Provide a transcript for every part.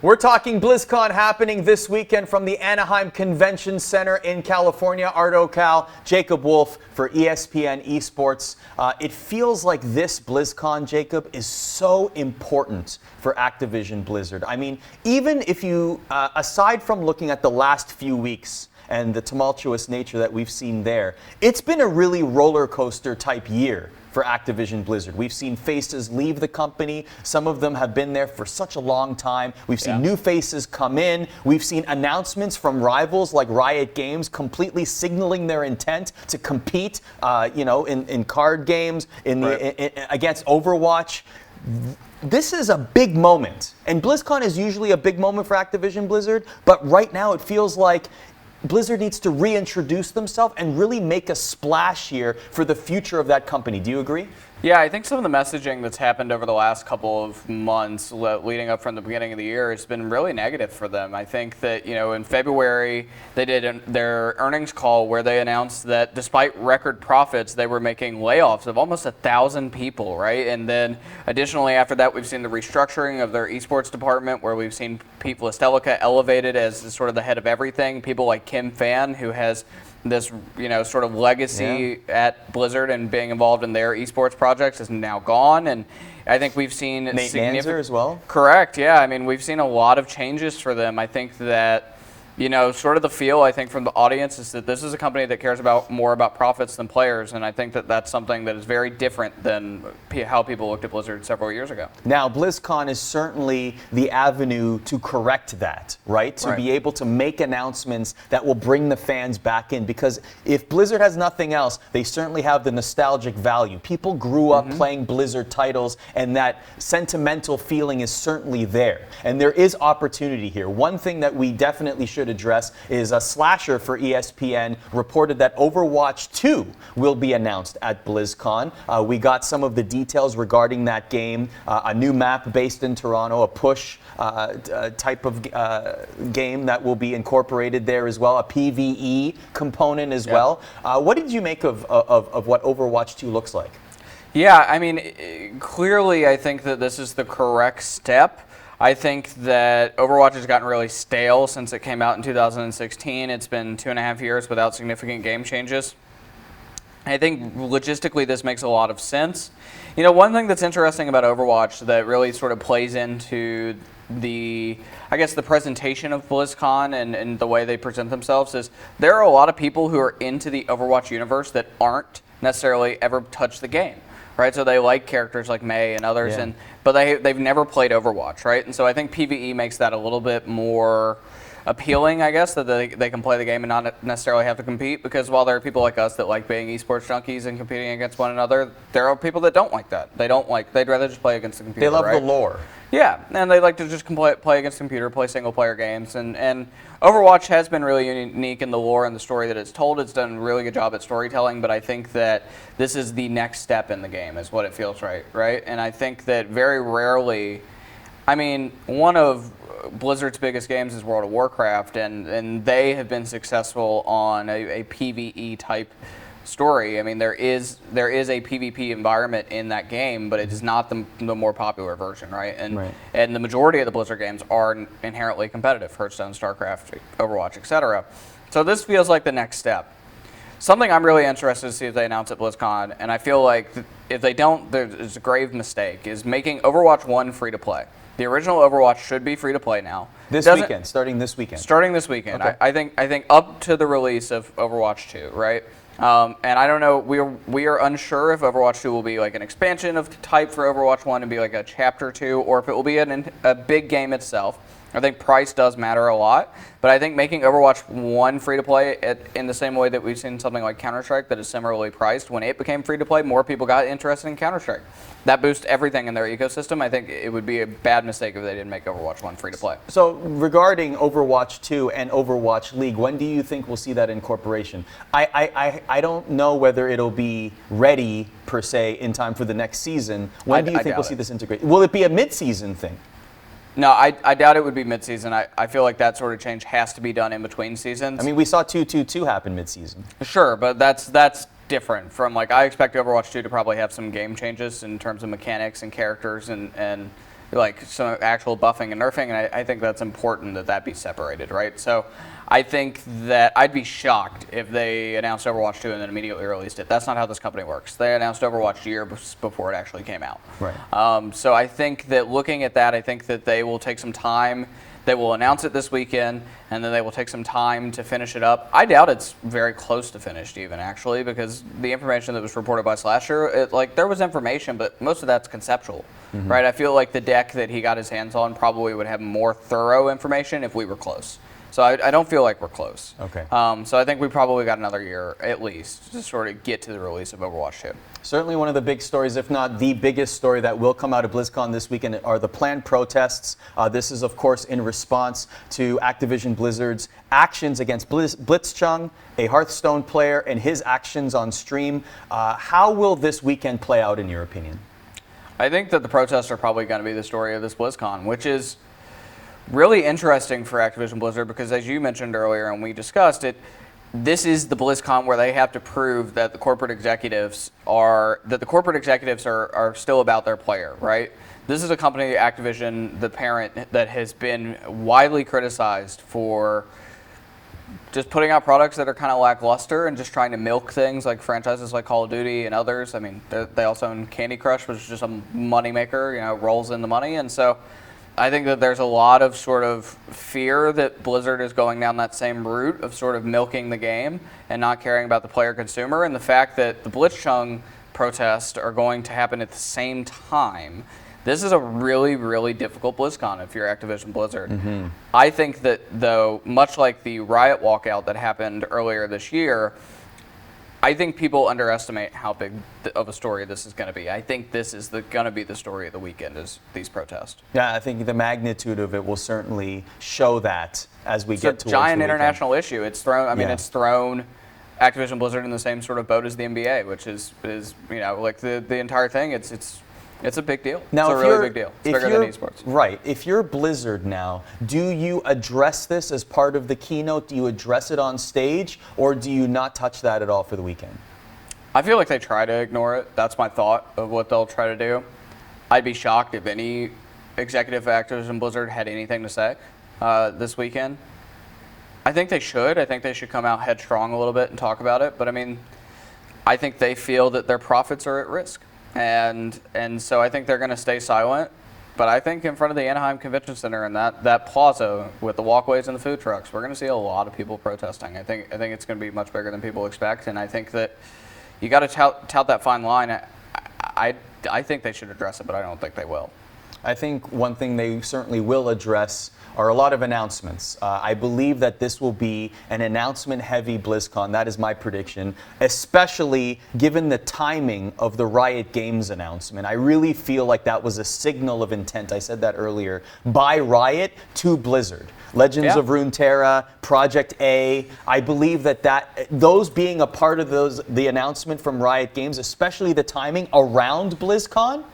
We're talking BlizzCon happening this weekend from the Anaheim Convention Center in California. Arda Ocal, Jacob Wolf for ESPN Esports. It feels like this BlizzCon, Jacob, is so important for Activision Blizzard. I mean, even if you, aside from looking at the last few weeks and the tumultuous nature that we've seen there, it's been a really roller coaster type year for Activision Blizzard. We've seen faces leave the company. Some of them have been there for such a long time. We've seen new faces come in. We've seen announcements from rivals like Riot Games completely signaling their intent to compete, in card games, against Overwatch. This is a big moment, and BlizzCon is usually a big moment for Activision Blizzard, but right now it feels like Blizzard needs to reintroduce themselves and really make a splash here for the future of that company. Do you agree? Yeah, I think some of the messaging that's happened over the last couple of months leading up from the beginning of the year has been really negative for them. I think that, in February, they did their earnings call where they announced that despite record profits, they were making layoffs of almost 1,000 people, right? And then additionally, after that, we've seen the restructuring of their esports department where we've seen Pete Vlastelica elevated as sort of the head of everything. People like Kim Fan, who has this, sort of legacy at Blizzard and being involved in their esports projects is now gone. And I think we've seen Nate Manzer as well? Correct, yeah. I mean, we've seen a lot of changes for them. I think that, sort of the feel, I think, from the audience is that this is a company that cares more about profits than players, and I think that that's something that is very different than how people looked at Blizzard several years ago. Now, BlizzCon is certainly the avenue to correct that, right? To be able to make announcements that will bring the fans back in, because if Blizzard has nothing else, they certainly have the nostalgic value. People grew up playing Blizzard titles, and that sentimental feeling is certainly there. And there is opportunity here. One thing that we definitely should address is a slasher for ESPN reported that Overwatch 2 will be announced at BlizzCon. We got some of the details regarding that game, a new map based in Toronto, a push type of game that will be incorporated there as well, a PvE component as well. What did you make of what Overwatch 2 looks like? Yeah, I mean, clearly I think that this is the correct step. I think that Overwatch has gotten really stale since it came out in 2016. It's been 2.5 years without significant game changes. I think logistically this makes a lot of sense. One thing that's interesting about Overwatch that really sort of plays into the presentation of BlizzCon and the way they present themselves is there are a lot of people who are into the Overwatch universe that aren't necessarily ever touched the game. Right, so they like characters like Mei and others, but they've never played Overwatch, right? And so I think PvE makes that a little bit more appealing, I guess, that they can play the game and not necessarily have to compete, because while there are people like us that like being esports junkies and competing against one another, there are people that don't like that. They'd rather just play against the computer. They love the lore. Yeah, and they like to just play against the computer, play single-player games, and Overwatch has been really unique in the lore and the story that it's told. It's done a really good job at storytelling, but I think that this is the next step in the game, is what it feels right? And I think that very rarely, one of Blizzard's biggest games is World of Warcraft, and they have been successful on a PvE type story. I mean, there is a PvP environment in that game, but it is not the more popular version, right? And the majority of the Blizzard games are inherently competitive: Hearthstone, StarCraft, Overwatch, etc. So this feels like the next step. Something I'm really interested to see if they announce at BlizzCon, and I feel like if they don't, there's a grave mistake, is making Overwatch 1 free to play. The original Overwatch should be free to play now. Starting this weekend. Starting this weekend. Okay. I think up to the release of Overwatch 2, right? And I don't know, we are unsure if Overwatch 2 will be like an expansion of type for Overwatch 1 and be like a chapter 2, or if it will be a big game itself. I think price does matter a lot, but I think making Overwatch 1 free-to-play in the same way that we've seen something like Counter-Strike that is similarly priced, when it became free-to-play, more people got interested in Counter-Strike. That boosts everything in their ecosystem. I think it would be a bad mistake if they didn't make Overwatch 1 free-to-play. So regarding Overwatch 2 and Overwatch League, when do you think we'll see that incorporation? I don't know whether it'll be ready, per se, in time for the next season. When do you think we'll see this integrated? Will it be a mid-season thing? No, I doubt it would be mid-season. I feel like that sort of change has to be done in between seasons. I mean, we saw 2-2-2 happen mid-season. Sure, but that's different from, like, I expect Overwatch 2 to probably have some game changes in terms of mechanics and characters and like some actual buffing and nerfing, and I think that's important that that be separated, right? So I think that I'd be shocked if they announced Overwatch 2 and then immediately released it. That's not how this company works. They announced Overwatch a year before it actually came out. Right. So I think that looking at that, I think that they will take some time. They will announce it this weekend, and then they will take some time to finish it up. I doubt it's very close to finished even, actually, because the information that was reported by Slasher, there was information, but most of that's conceptual, right? I feel like the deck that he got his hands on probably would have more thorough information if we were close. So I don't feel like we're close. Okay. So I think we probably got another year at least to sort of get to the release of Overwatch 2. Certainly one of the big stories, if not the biggest story that will come out of BlizzCon this weekend are the planned protests. This is, of course, in response to Activision Blizzard's actions against BlitzChung, a Hearthstone player, and his actions on stream. How will this weekend play out, in your opinion? I think that the protests are probably going to be the story of this BlizzCon, which is really interesting for Activision Blizzard because, as you mentioned earlier and we discussed it, this is the BlizzCon where they have to prove that the corporate executives are still about their player, right? This is a company, Activision, the parent, that has been widely criticized for just putting out products that are kind of lackluster and just trying to milk things like franchises like Call of Duty and others. I mean, they also own Candy Crush, which is just a moneymaker, rolls in the money, and so I think that there's a lot of sort of fear that Blizzard is going down that same route of sort of milking the game and not caring about the player consumer. And the fact that the BlitzChung protests are going to happen at the same time, this is a really, really difficult BlizzCon if you're Activision Blizzard. I think that, though, much like the Riot walkout that happened earlier this year, I think people underestimate how big of a story this is going to be. I think this is going to be the story of the weekend, is these protests. Yeah, I think the magnitude of it will certainly show that as we get towards the weekend. It's a giant international issue. It's thrown. I mean, it's thrown Activision Blizzard in the same sort of boat as the NBA, which is like the entire thing. It's a big deal. Now, it's a really big deal. It's bigger than esports. Right. If you're Blizzard now, do you address this as part of the keynote? Do you address it on stage? Or do you not touch that at all for the weekend? I feel like they try to ignore it. That's my thought of what they'll try to do. I'd be shocked if any executive at Activision Blizzard had anything to say this weekend. I think they should. I think they should come out headstrong a little bit and talk about it. But, I mean, I think they feel that their profits are at risk. And so I think they're going to stay silent. But I think in front of the Anaheim Convention Center and that plaza with the walkways and the food trucks, we're going to see a lot of people protesting. I think it's going to be much bigger than people expect. And I think that you got to tout that fine line. I think they should address it, but I don't think they will. I think one thing they certainly will address are a lot of announcements. I believe that this will be an announcement-heavy BlizzCon. That is my prediction, especially given the timing of the Riot Games announcement. I really feel like that was a signal of intent, I said that earlier, by Riot to Blizzard. Legends of Runeterra, Project A. I believe that those being a part of the announcement from Riot Games, especially the timing around BlizzCon,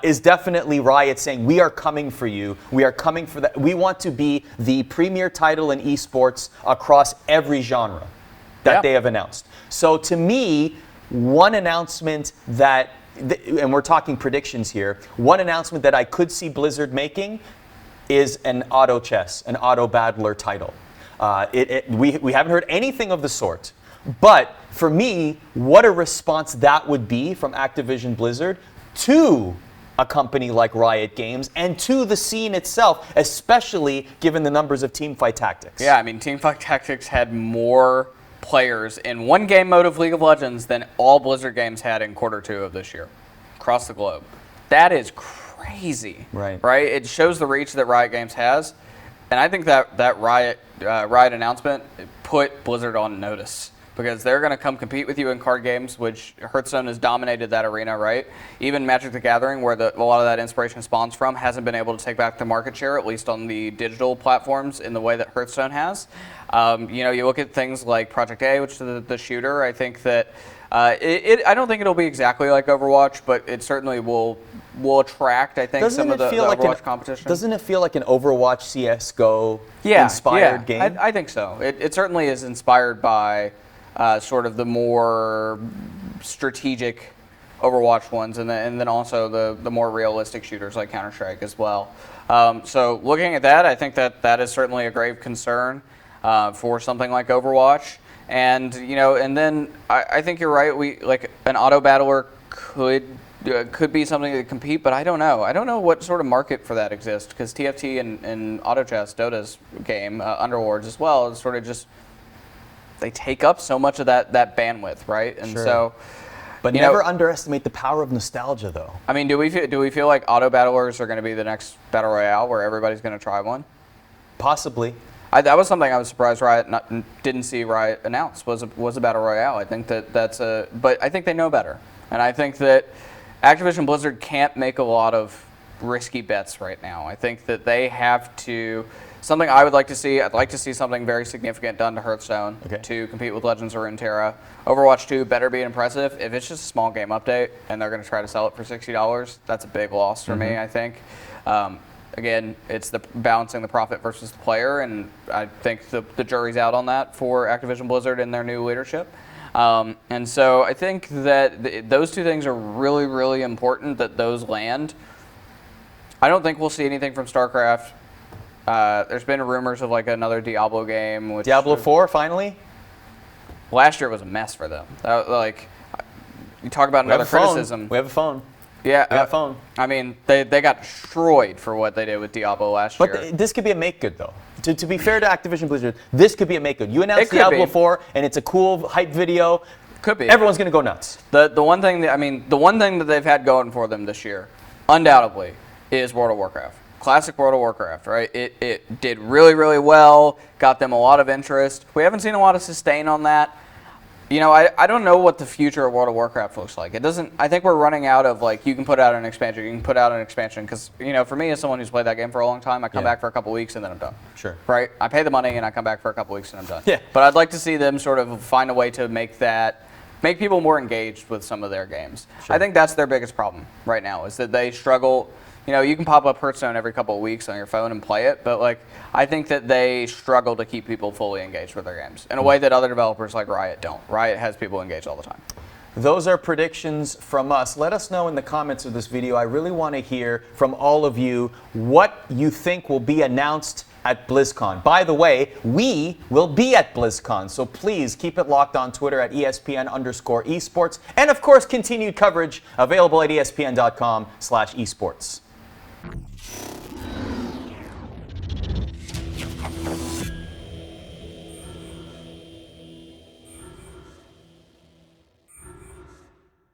is definitely Riot saying, we are coming for you. We are coming for that. We want to be the premier title in esports across every genre that they have announced. So to me, one announcement that, and we're talking predictions here, one announcement that I could see Blizzard making is an auto chess, an auto battler title. We haven't heard anything of the sort. But for me, what a response that would be from Activision Blizzard to a company like Riot Games and to the scene itself, especially given the numbers of Teamfight Tactics. Yeah, I mean, Teamfight Tactics had more players in one game mode of League of Legends than all Blizzard games had in Q2 of this year across the globe. That is crazy. Right? It shows the reach that Riot Games has. And I think that Riot announcement put Blizzard on notice, because they're going to come compete with you in card games, which Hearthstone has dominated that arena, right? Even Magic the Gathering, where a lot of that inspiration spawns from, hasn't been able to take back the market share, at least on the digital platforms, in the way that Hearthstone has. You look at things like Project A, which is the shooter. I think that I don't think it'll be exactly like Overwatch, but it certainly will attract, I think, some of the Overwatch competition. Doesn't it feel like an Overwatch CSGO inspired game? I think so. It certainly is inspired by sort of the more strategic Overwatch ones, and then also the more realistic shooters like Counter-Strike as well. So looking at that, I think that is certainly a grave concern for something like Overwatch. And and then I think you're right. We like an auto battler could be something to compete, but I don't know. I don't know what sort of market for that exists, because TFT and Auto Chess, Dota's game, Underlords as well, is sort of just, they take up so much of that bandwidth, right? And so, but never underestimate the power of nostalgia, though. I mean, do we feel like auto battlers are going to be the next battle royale where everybody's going to try one? Possibly. That was something I was surprised Riot didn't see Riot announce was a battle royale. I think but I think they know better, and I think that Activision Blizzard can't make a lot of risky bets right now. I think that they have to. Something I would like to see, I'd like to see something very significant done to Hearthstone to compete with Legends of Runeterra. Overwatch 2 better be impressive. If it's just a small game update and they're going to try to sell it for $60, that's a big loss for me, I think. Again, it's the balancing the profit versus the player, and I think the jury's out on that for Activision Blizzard and their new leadership. And so I think that those two things are really, really important that those land. I don't think we'll see anything from StarCraft. There's been rumors of like another Diablo game. Diablo 4, finally? Last year was a mess for them. You talk about another criticism. We have a phone. Yeah, we have a phone. I mean, they got destroyed for what they did with Diablo last year. But this could be a make-good, though. To be fair to Activision Blizzard, this could be a make-good. You announced Diablo 4, and it's a cool hype video. Could be. Everyone's going to go nuts. The one thing that they've had going for them this year, undoubtedly, is World of Warcraft. Classic World of Warcraft, right? It did really, really well, got them a lot of interest. We haven't seen a lot of sustain on that. I don't know what the future of World of Warcraft looks like. It doesn't. I think we're running out of, like, you can put out an expansion, because for me as someone who's played that game for a long time, I come back for a couple weeks and then I'm done. Sure. Right? I pay the money and I come back for a couple weeks and I'm done. Yeah. But I'd like to see them sort of find a way to make people more engaged with some of their games. Sure. I think that's their biggest problem right now, is that they struggle. You can pop up Hearthstone every couple of weeks on your phone and play it, but I think that they struggle to keep people fully engaged with their games in a way that other developers like Riot don't. Riot has people engaged all the time. Those are predictions from us. Let us know in the comments of this video. I really want to hear from all of you what you think will be announced at BlizzCon. By the way, we will be at BlizzCon, so please keep it locked on Twitter at ESPN_esports, and of course, continued coverage available at ESPN.com/esports.